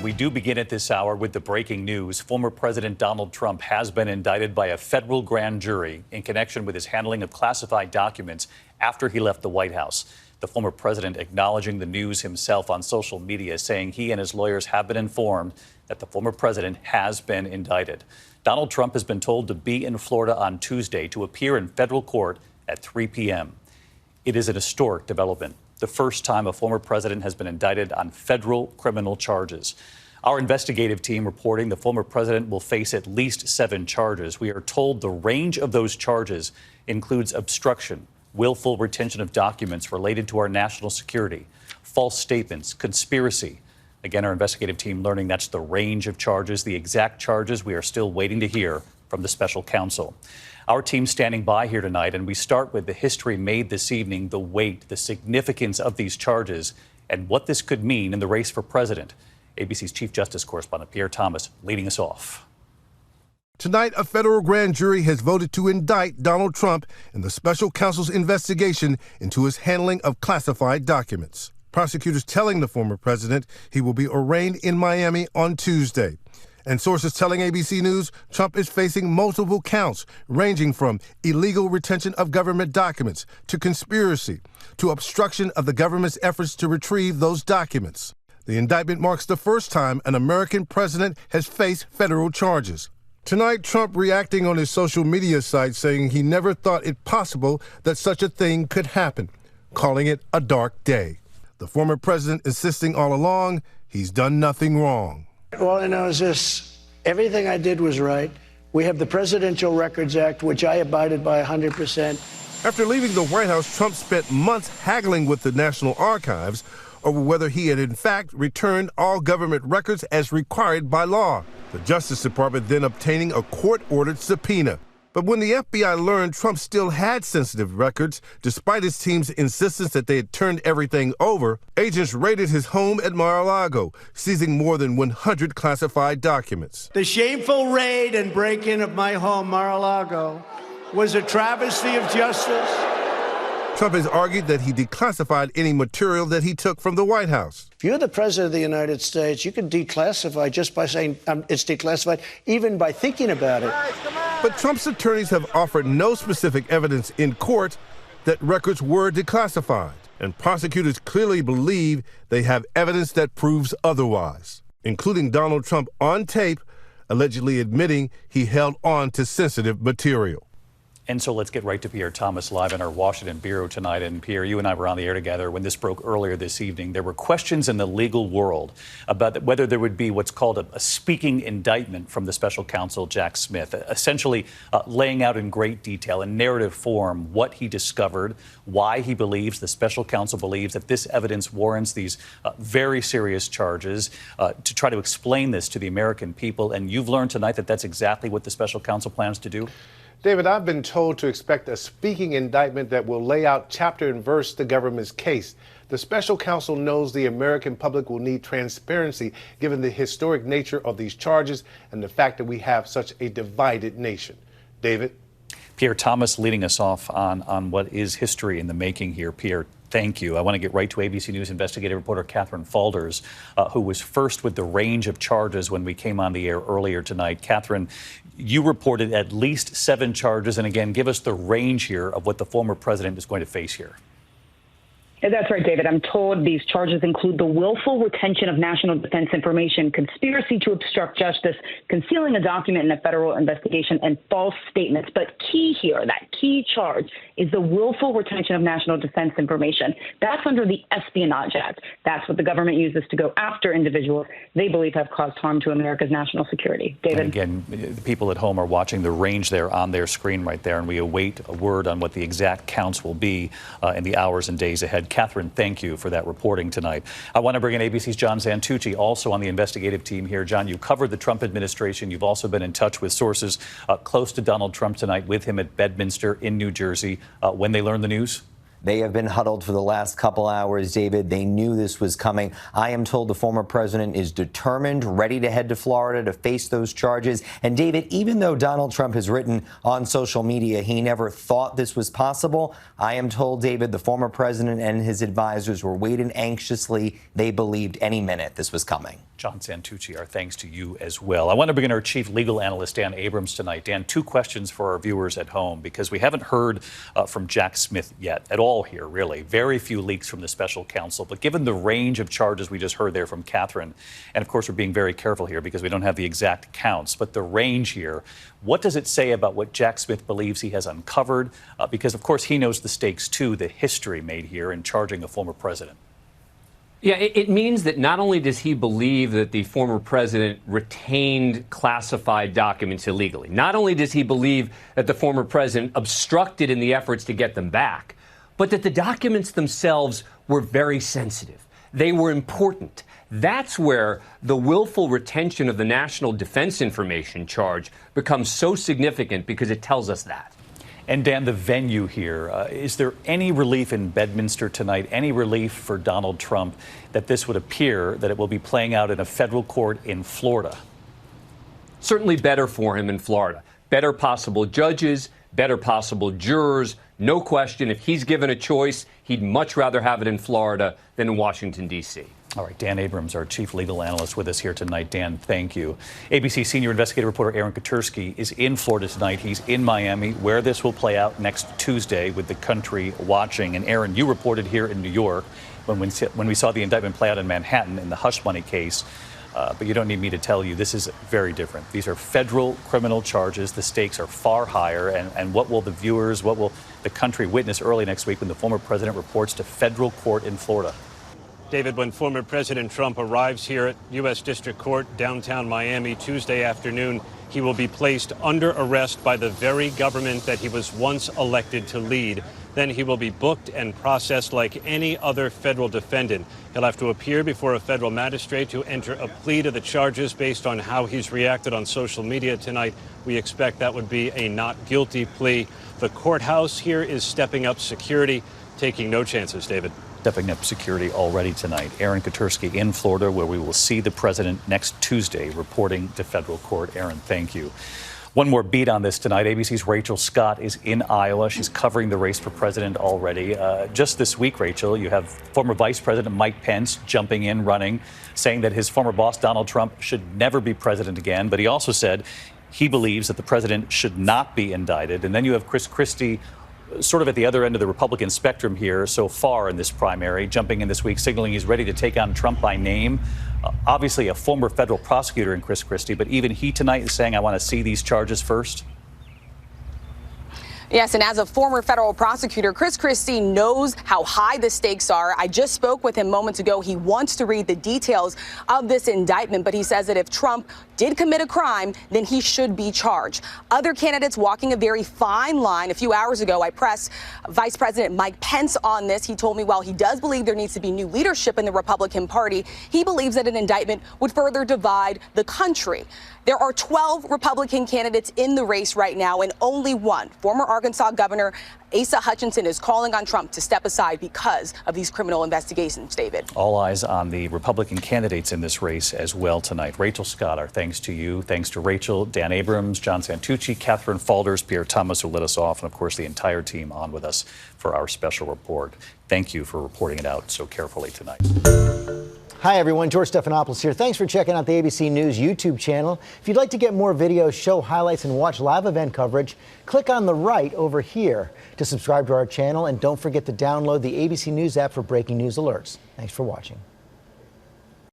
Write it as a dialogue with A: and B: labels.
A: We do begin at this hour with the breaking news. Former President Donald Trump has been indicted by a federal grand jury in connection with his handling of classified documents after he left the White House. The former president acknowledging the news himself on social media, saying he and his lawyers have been informed that the former president has been indicted. Donald Trump has been told to be in Florida on Tuesday to appear in federal court at 3 p.m. It is an historic development. The first time a former president has been indicted on federal criminal charges. Our investigative team reporting the former president will face at least 7 charges. We are told the range of those charges includes obstruction, willful retention of documents related to our national security, false statements, conspiracy. Again, our investigative team learning that's the range of charges. The exact charges we are still waiting to hear from the special counsel. Our team standing by here tonight, and we start with the history made this evening, the weight, the significance of these charges, and what this could mean in the race for president. ABC's Chief Justice correspondent Pierre Thomas leading us off.
B: Tonight, a federal grand jury has voted to indict Donald Trump in the special counsel's investigation into his handling of classified documents. Prosecutors telling the former president he will be arraigned in Miami on Tuesday. And sources telling ABC News Trump is facing multiple counts, ranging from illegal retention of government documents to conspiracy to obstruction of the government's efforts to retrieve those documents. The indictment marks the first time an American president has faced federal charges. Tonight, Trump reacting on his social media site saying he never thought it possible that such a thing could happen, calling it a dark day. The former president insisting all along he's done nothing wrong.
C: All I know is this: everything I did was right. We have the Presidential Records Act, which I abided by 100%.
B: After leaving the White House, Trump spent months haggling with the National Archives over whether he had in fact returned all government records as required by law. The Justice Department then obtaining a court-ordered subpoena. But when the FBI learned Trump still had sensitive records, despite his team's insistence that they had turned everything over, agents raided his home at Mar-a-Lago, seizing more than 100 classified documents.
C: The shameful raid and break-in of my home, Mar-a-Lago, was a travesty of justice.
B: Trump has argued that he declassified any material that he took from the White House.
C: If you're the president of the United States, you can declassify just by saying it's declassified, even by thinking about it.
B: But Trump's attorneys have offered no specific evidence in court that records were declassified, and prosecutors clearly believe they have evidence that proves otherwise, including Donald Trump on tape allegedly admitting he held on to sensitive material.
A: And so let's get right to Pierre Thomas live in our Washington bureau tonight. And Pierre, you and I were on the air together when this broke earlier this evening. There were questions in the legal world about whether there would be what's called a speaking indictment from the special counsel, Jack Smith, essentially laying out in great detail, in narrative form, what he discovered, why he believes, the special counsel believes, that this evidence warrants these very serious charges, to try to explain this to the American people. And you've learned tonight that that's exactly what the special counsel plans to do?
D: David, I've been told to expect a speaking indictment that will lay out chapter and verse the government's case. The special counsel knows the American public will need transparency given the historic nature of these charges and the fact that we have such a divided nation. David?
A: Pierre Thomas leading us off on what is history in the making here. Pierre, thank you. I want to get right to ABC News investigative reporter Catherine Faulders, who was first with the range of charges when we came on the air earlier tonight. Catherine, you reported at least 7 charges. And again, give us the range here of what the former president is going to face here.
E: That's right, David. I'm told these charges include the willful retention of national defense information, conspiracy to obstruct justice, concealing a document in a federal investigation, and false statements. But key here, that key charge, is the willful retention of national defense information. That's under the Espionage Act. That's what the government uses to go after individuals they believe have caused harm to America's national security. David?
A: And again, the people at home are watching the range there on their screen right there, and we await a word on what the exact counts will be in the hours and days ahead. Catherine, thank you for that reporting tonight. I want to bring in ABC's John Zantucci, also on the investigative team here. John, you covered the Trump administration. You've also been in touch with sources close to Donald Trump tonight, with him at Bedminster in New Jersey when they learned the news.
F: They have been huddled for the last couple hours, David. They knew this was coming. I am told the former president is determined, ready to head to Florida to face those charges. And David, even though Donald Trump has written on social media he never thought this was possible, I am told, David, the former president and his advisors were waiting anxiously. They believed any minute this was coming.
A: John Santucci, our thanks to you as well. I want to bring in our chief legal analyst, Dan Abrams, tonight. Dan, two questions for our viewers at home, because we haven't heard from Jack Smith yet at all here, really. Very few leaks from the special counsel. But given the range of charges we just heard there from Catherine, and of course we're being very careful here because we don't have the exact counts, but the range here, what does it say about what Jack Smith believes he has uncovered? Because, of course, he knows the stakes, too, the history made here in charging a former president.
G: Yeah, it means that not only does he believe that the former president retained classified documents illegally, not only does he believe that the former president obstructed in the efforts to get them back, but that the documents themselves were very sensitive. They were important. That's where the willful retention of the national defense information charge becomes so significant, because it tells us that.
A: And Dan, the venue here, is there any relief in Bedminster tonight, any relief for Donald Trump that this would appear that it will be playing out in a federal court in Florida?
G: Certainly better for him in Florida. Better possible judges, better possible jurors. No question, if he's given a choice, he'd much rather have it in Florida than in Washington, D.C.
A: All right, Dan Abrams, our chief legal analyst, with us here tonight. Dan, thank you. ABC senior investigative reporter Aaron Katersky is in Florida tonight. He's in Miami, where this will play out next Tuesday with the country watching. And Aaron, you reported here in New York when we saw the indictment play out in Manhattan in the hush money case. But you don't need me to tell you, this is very different. These are federal criminal charges. The stakes are far higher. And what will the viewers, what will the country witness early next week when the former president reports to federal court in Florida?
H: David, when former President Trump arrives here at U.S. District Court downtown Miami Tuesday afternoon, he will be placed under arrest by the very government that he was once elected to lead. Then he will be booked and processed like any other federal defendant. He'll have to appear before a federal magistrate to enter a plea to the charges based on how he's reacted on social media tonight. We expect that would be a not guilty plea. The courthouse here is stepping up security, taking no chances, David.
A: Stepping up security already tonight. Aaron Katersky in Florida, where we will see the president next Tuesday reporting to federal court. Aaron, thank you. One more beat on this tonight. ABC's Rachel Scott is in Iowa. She's covering the race for president already. Just this week, Rachel, you have former Vice President Mike Pence jumping in, running, saying that his former boss, Donald Trump, should never be president again. But he also said he believes that the president should not be indicted. And then you have Chris Christie, sort of at the other end of the Republican spectrum here so far in this primary, jumping in this week, signaling he's ready to take on Trump by name. Obviously a former federal prosecutor in Chris Christie, but even he tonight is saying, I want to see these charges first.
I: Yes, and as a former federal prosecutor, Chris Christie knows how high the stakes are. I just spoke with him moments ago. He wants to read the details of this indictment, but he says that if Trump did commit a crime, then he should be charged. Other candidates walking a very fine line. A few hours ago, I pressed Vice President Mike Pence on this. He told me while he does believe there needs to be new leadership in the Republican Party, he believes that an indictment would further divide the country. There are 12 Republican candidates in the race right now, and only one, former Arkansas Governor Asa Hutchinson, is calling on Trump to step aside because of these criminal investigations, David.
A: All eyes on the Republican candidates in this race as well tonight. Rachel Scott, our thanks to you. Thanks to Rachel, Dan Abrams, John Santucci, Catherine Falders, Pierre Thomas, who lit us off, and of course the entire team on with us for our special report. Thank you for reporting it out so carefully tonight.
J: Hi, everyone. George Stephanopoulos here. Thanks for checking out the ABC News YouTube channel. If you'd like to get more videos, show highlights, and watch live event coverage, click on the right over here to subscribe to our channel. And don't forget to download the ABC News app for breaking news alerts. Thanks for watching.